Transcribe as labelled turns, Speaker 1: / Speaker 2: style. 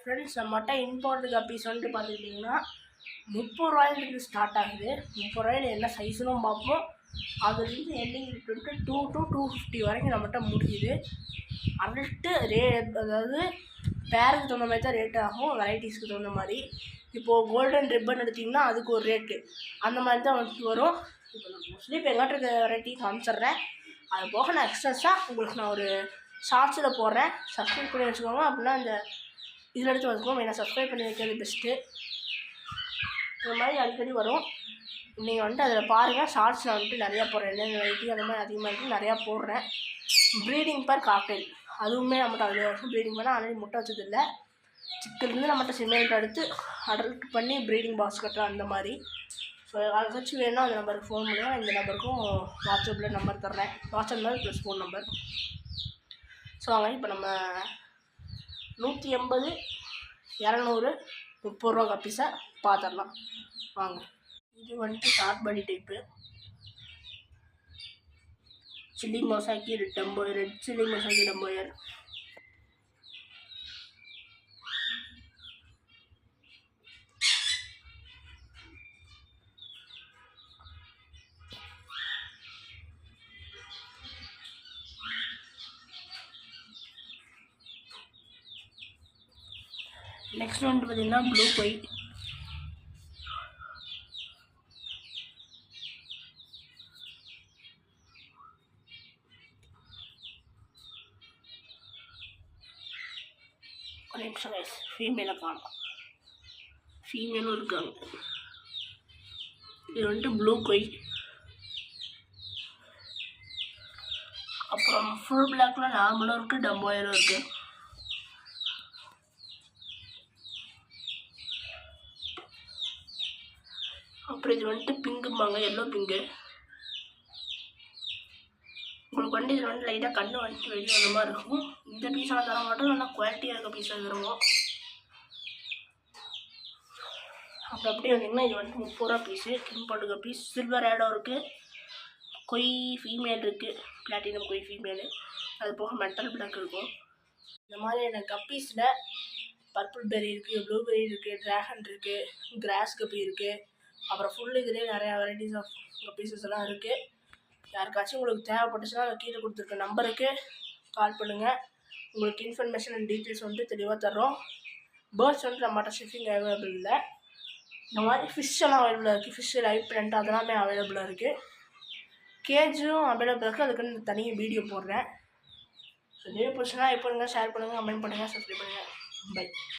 Speaker 1: Friends நம்மகிட்ட import guppies வந்துட்டு பார்த்துக்கிட்டிங்கன்னா 30 ரூபாயிலிருந்து ஸ்டார்ட் ஆகுது. 30 ரூபாயில் என்ன சைஸ்னும் பார்ப்போம். அதுலேருந்து எண்டிங் ரேட் 2 to 250 வரைக்கும் நம்மகிட்ட முடியுது. அடல்ட்டு அதாவது பேருக்கு தகுந்த மாதிரி தான் ரேட் ஆகும், வெரைட்டிஸ்க்கு தகுந்த மாதிரி. இப்போது கோல்டன் ரிப்பன் எடுத்திங்கன்னா அதுக்கு ஒரு ரேட்டு அந்த மாதிரி தான் வந்து வரும். இப்போ நான் மோஸ்ட்லி இப்போ எங்கிட்ட இருக்க வெரைட்டி காமிச்சிட்றேன். அது போக நான் எக்ஸ்ட்ராஸாக உங்களுக்கு நான் ஒரு ஷார்ட்ஸில் போடுறேன். சப்ஸ்கிரைப் பண்ணி வச்சுக்கோங்க. அப்படின்னா அந்த இதில் எடுத்து வச்சுக்கோங்க. ஏன்னா சப்ஸ்கிரைப் பண்ணி வைக்கிறது பெஸ்ட்டு. இந்த மாதிரி அடிக்கடி வரும். நீங்கள் வந்துட்டு அதில் பாருங்கள். ஷார்ட்ஸில் வந்துட்டு நிறையா போடுறேன். என்னென்ன வெரைட்டி அந்த மாதிரி அதிகமாக இருக்குது நிறையா போடுறேன். ப்ரீடிங் பேர் காக்டெயில் அதுவுமே நம்மகிட்ட அதில் வருஷம் ப்ரீடிங் பண்ணால் ஆல்ரெடி முட்டை வச்சதில்லை. சிக்கன்லேருந்து நம்மகிட்ட சிமெண்ட் எடுத்து அடல்ட் பண்ணி ப்ரீடிங் பாக்ஸ் கட்டுற அந்த மாதிரி. ஸோ அதை வச்சு வேணும்னா அந்த நம்பருக்கு ஃபோன் பண்ணுங்கள். இந்த நம்பருக்கும் வாட்ஸ்அப்பில் நம்பர் தர்றேன். WhatsApp number plus phone number. So வாங்க இப்போ நம்ம 180, 200, 30 ரூபா கப்பீஸை பார்த்துடலாம் வாங்க. இது வந்துட்டு short body type chilli mosaic red chilli mosaic dumbo ear. Next வந்துட்டு பார்த்தீங்கன்னா ப்ளூ கொய். ஒரு நிமிஷம் கைஸ், ஃபீமேலை காணும். ஃபீமேலும் இருக்காங்க. இது வந்துட்டு ப்ளூ கொய். அப்புறம் ஃபுல் பிளாக்ல நார்மலும் இருக்குது, டம்போயரும் இருக்குது. அப்புறம் இது வந்துட்டு பிங்கும்பாங்க, எல்லோ பிங்கு. உங்களுக்கு வந்துட்டு இது வந்துட்டு லைட்டாக கண்ணு வந்துட்டு வெளியே அந்த மாதிரி இருக்கும். இந்த பீஸெல்லாம் தர மாட்டோம், நல்லா குவாலிட்டியாக இருக்க பீஸாக தருவோம். அப்புறம் அப்படியே வந்தீங்கன்னா இது வந்துட்டு 30 ரூபா பீஸு. Import piece. சில்வர் ஆடோ இருக்குது, கொய் ஃபீமேல் இருக்குது, பிளாட்டினம் கொய் ஃபீமேலு. அது போக மெட்டல் பிளாக் இருக்கும். இந்த மாதிரி எனக்கு கப்பீஸில் பர்பிள் பெரி இருக்குது, ப்ளூ பெரி இருக்குது, ட்ராகன் இருக்குது, கிராஸ் கப்பி இருக்குது. அப்புறம் ஃபுல் இதுலேயே நிறையா வெரைட்டிஸ் ஆஃப் கப்பீஸஸ் எல்லாம் இருக்குது. யாருக்காச்சும் உங்களுக்கு தேவைப்பட்டுச்சுன்னா கீழே கொடுத்துருக்க நம்பருக்கு கால் பண்ணுங்கள். உங்களுக்கு இன்ஃபர்மேஷன் அண்ட் டீட்டெயில்ஸ் வந்துட்டு தெளிவாக தர்றோம். பேர்ட்ஸ் வந்துட்டு நம்மகிட்ட ஷிப்பிங் அவைலபிள் இல்லை. இந்த மாதிரி ஃபிஷ் எல்லாம் அவைலபிளாக இருக்குது. ஃபிஷ்ஷு லைவ் பிளான்ட் அதெல்லாமே அவைலபிளாக இருக்குது. கேஜும் அவைலபிளாக இருக்குது. அதுக்குன்னு தனியாக வீடியோ போடுறேன். ஸோ வீடியோ பிடிச்சுன்னா எப்போ ஷேர் பண்ணுங்கள், கமெண்ட் பண்ணுங்கள், சப்ஸ்கிரைப் பண்ணுங்கள். பை.